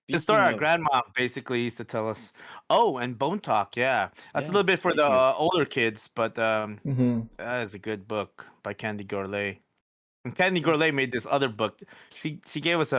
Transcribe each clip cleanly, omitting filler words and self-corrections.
The story Speaking our of, grandma basically used to tell us. Oh, and Bone Talk, yeah. That's a yeah, little bit for the speaking of, older kids, but Mm-hmm. that is a good book by Candy Gourley. And Candy mm, Gourlay made this other book. She gave us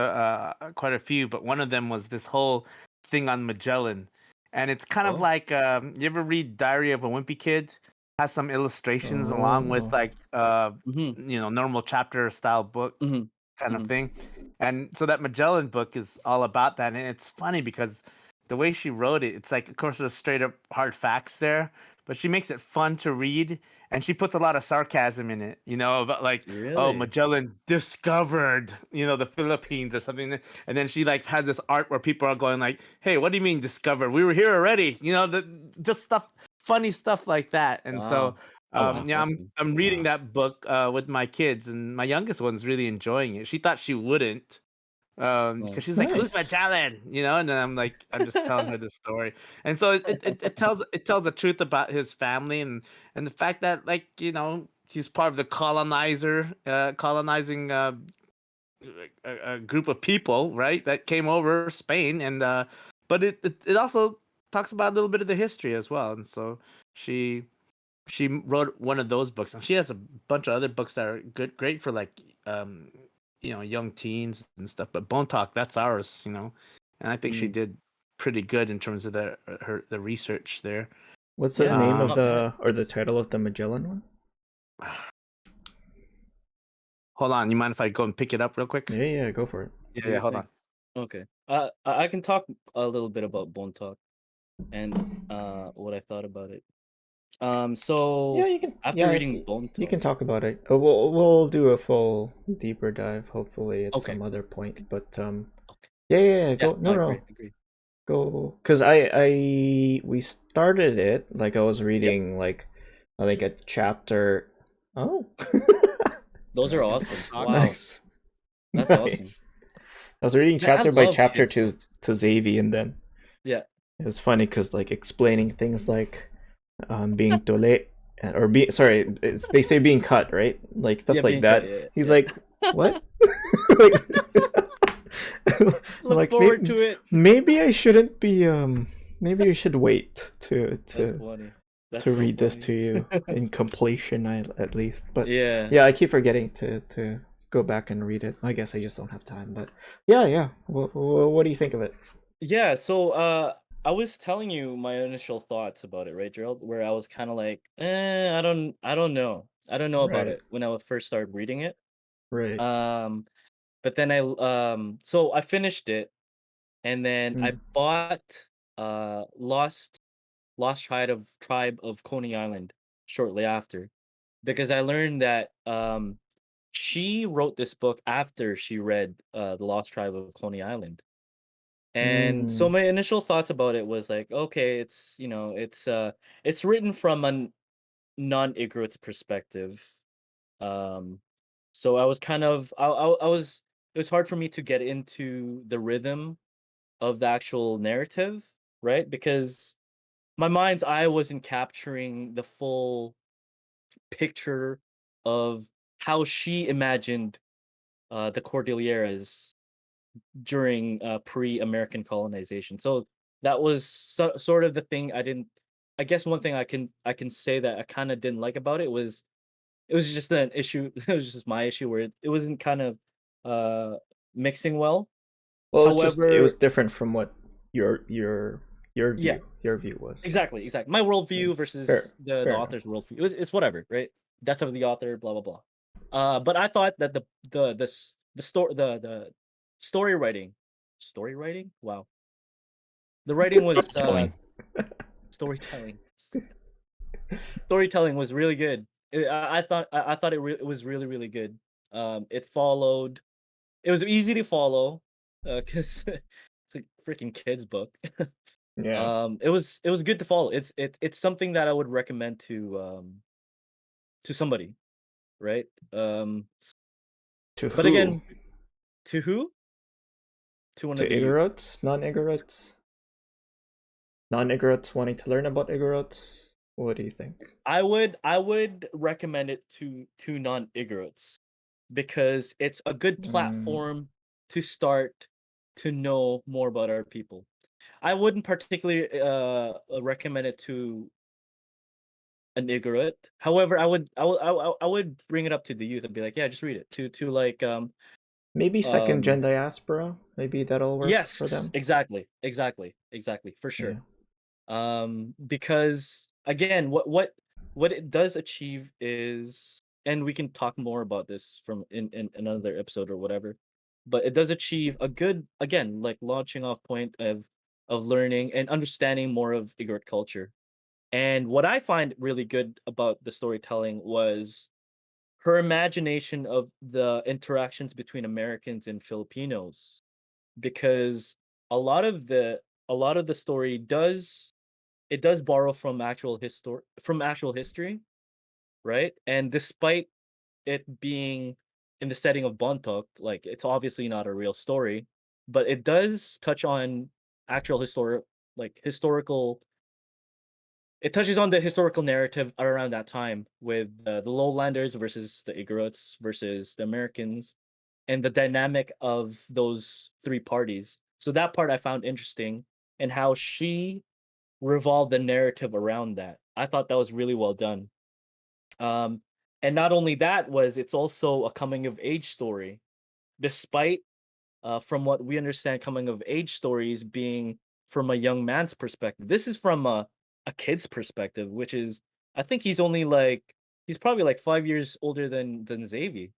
quite a few, but one of them was this whole thing on Magellan, and it's kind of oh, like you ever read Diary of a Wimpy Kid? Has some illustrations along with Oh. like mm-hmm, normal chapter style book mm-hmm, kind of mm-hmm. thing, and so that Magellan book is all about that, and it's funny because the way she wrote it, it's like of course there's straight up hard facts there, but she makes it fun to read and she puts a lot of sarcasm in it, about like, oh, Really? Magellan discovered, the Philippines or something. And then she like has this art where people are going like, hey, what do you mean discovered? We were here already, just stuff, funny stuff like that. And so, Wow. Oh, wow. That's yeah, I'm awesome. I'm reading Wow. that book with my kids, and my youngest one's really enjoying it. She thought she wouldn't, Oh, because she's like, "Who's Nice. Magellan?" And then I'm just telling her the story, and so it tells the truth about his family and the fact that he's part of the colonizing a group of people, right, that came over Spain, and but it also talks about a little bit of the history as well, and so she she wrote one of those books, and she has a bunch of other books that are great for like um young teens and stuff. But Bone Talk, that's ours, and I think she mm, did pretty good in terms of the research there. What's the yeah, name of Um, not bad. the That's title of the Magellan one? hold on, you mind if I go and pick it up real quick? Yeah, yeah, go for it. Yeah, do yeah, your hold thing. on. Okay. I can talk a little bit about Bone Talk and what I thought about it. Yeah, So you can. after Yeah, reading Bone you can Talk, talk about it. We'll do a full deeper dive, hopefully at okay, some other point. okay, But okay. yeah, yeah, yeah, Yeah, go. no, No, I agree, no, agree. go. Cause we started it like I was Yep, reading like I think a chapter. Oh, those are And Bone awesome. Talk. Wow, nice, that's awesome. nice. I was reading Man, I chapter by love chapter kids to books. Xavi, and then Yeah, it was funny because like explaining things like being tole or be sorry, they say being cut, right? Like yeah, stuff like being cut. that. Yeah, He's yeah. like, what? Like, Look like forward to it. maybe I shouldn't be maybe you should wait That's funny. That's to so read this funny. to you in completion at least. But Yeah. yeah, I keep forgetting to go back and read it. I guess I just don't have time. But yeah, yeah. What do you think of it? Yeah, so I was telling you my initial thoughts about it, right, Gerald? Where I was kind of like, I don't know. I don't know about Right, it when I first started reading it. right. Um, but then so I finished it and then I Mm. bought Lost Tribe of Coney Island shortly after because I learned that she wrote this book after she read The Lost Tribe of Coney Island. And so Mm. my initial thoughts about it was like, okay, it's written from a non-Igorot's perspective. Um so I was kind of I was it was hard for me to get into the rhythm of the actual narrative, right? Because my mind's eye wasn't capturing the full picture of how she imagined the Cordilleras during pre-American colonization. So that was sort of the thing I didn't. I guess one thing I can say that I kind of didn't like about it was it was just an issue. It was just my issue where it wasn't kind of uh mixing well. Well, it was However, different from what your yeah, view was. exactly, exactly. My Yeah. worldview versus Fair, the fair enough. author's worldview. It's whatever, right? Death of the author, blah blah blah. But I thought that the story writing. Wow, the writing was Telling. storytelling. Storytelling was really good. I thought it was really really good. It followed. It was easy to follow because it's a freaking kids book. Yeah. It was good to follow. It's something that I would recommend to somebody, right? To But who? again, to who? To one To of the youth. Igorots? Non-Igorots? Non-Igorots wanting to learn about Igorots? What do you think? I would recommend it to non-Igorots because it's a good Mm, platform to start to know more about our people. I wouldn't particularly recommend it to an Igorot. However, I would bring it up to the youth and be like, yeah, just read it. To like Maybe second gen um diaspora. Maybe that'll work for yes, them. exactly, for Yeah. sure. Because again, what it does achieve is, and we can talk more about this from in another episode or whatever, but it does achieve a good, again, like launching off point of learning and understanding more of Igorot culture. And what I find really good about the storytelling was her imagination of the interactions between Americans and Filipinos, because a lot of the a lot of the story does borrow from actual history, right? And despite it being in the setting of Bontok, like it's obviously not a real story, but it does touch on actual historical. It touches on the historical narrative around that time with the lowlanders versus the Igorots versus the Americans, and the dynamic of those three parties. So that part I found interesting, and how she revolved the narrative around that. I thought that was really well done. Um, and not only that, was it's also a coming of age story, despite from what we understand, coming of age stories being from a young man's perspective. This is from a kid's perspective, which is, I think he's probably like 5 years older than Xavier.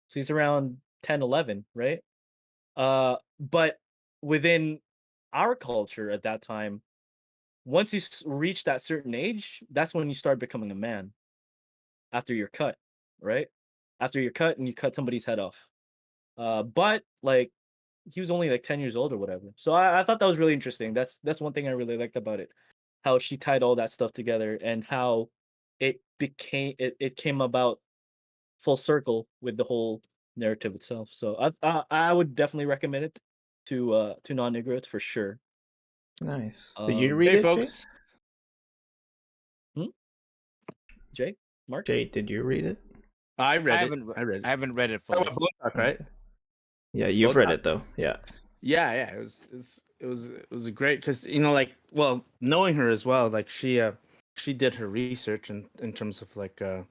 So he's around 10, 11, right? But within our culture at that time, once you reach that certain age, that's when you start becoming a man after you're cut, right? After you're cut and you cut somebody's head off. But like he was only like 10 years old or whatever. So I thought that was really interesting. That's one thing I really liked about it. How she tied all that stuff together, and how it came about full circle with the whole narrative itself. So I would definitely recommend it to non-Negroes for sure. Nice. Did you read Hey, it, Jay? folks. Hmm? Jay, Mark. Jay, did you read it? I read I it. haven't re- I read I it. haven't read it Oh, fully. Botak, right? Yeah, you've read Botak. it though. Yeah. Yeah. It was a great, because like, well, knowing her as well, like she did her research in terms of like the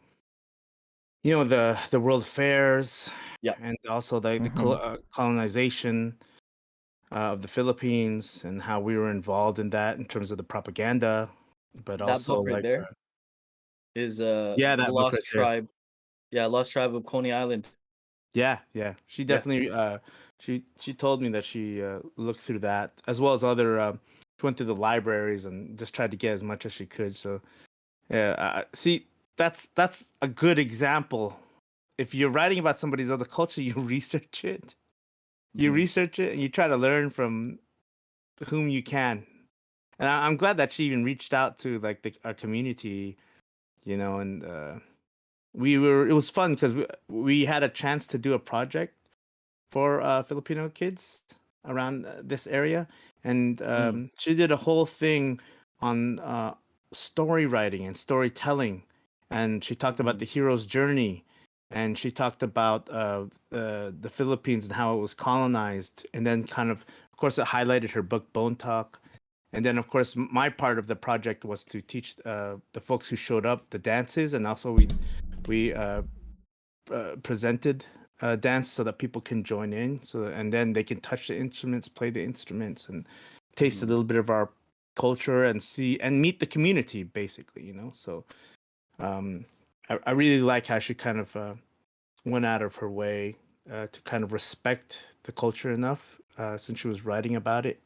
world affairs, Yeah. and also the Mhm. colonization of the Philippines, and how we were involved in that in terms of the propaganda, but That also book right like there is yeah, The that book right Lost there. Tribe. Yeah, Lost Tribe of Coney Island. Yeah. She Yeah. definitely she told me that she looked through that, as well as other she went to the libraries and just tried to get as much as she could. So yeah, see, that's a good example. If you're writing about somebody's other culture, you research it. You Mhm. research it and you try to learn from whom you can. And I'm glad that she even reached out to like our community, and it was fun because we had a chance to do a project for Filipino kids around this area, and Mm. she did a whole thing on story writing and storytelling, and she talked about Mhm. the hero's journey, and she talked about the Philippines and how it was colonized, and then of course, it highlighted her book Bone Talk. And then, of course, my part of the project was to teach the folks who showed up the dances, and also we presented dance so that people can join in, and then they can touch the instruments, play the instruments, and taste a Mhm. little bit of our culture and see and meet the community, basically. So um, I really like how she kind of went out of her way to kind of respect the culture enough, since she was writing about it,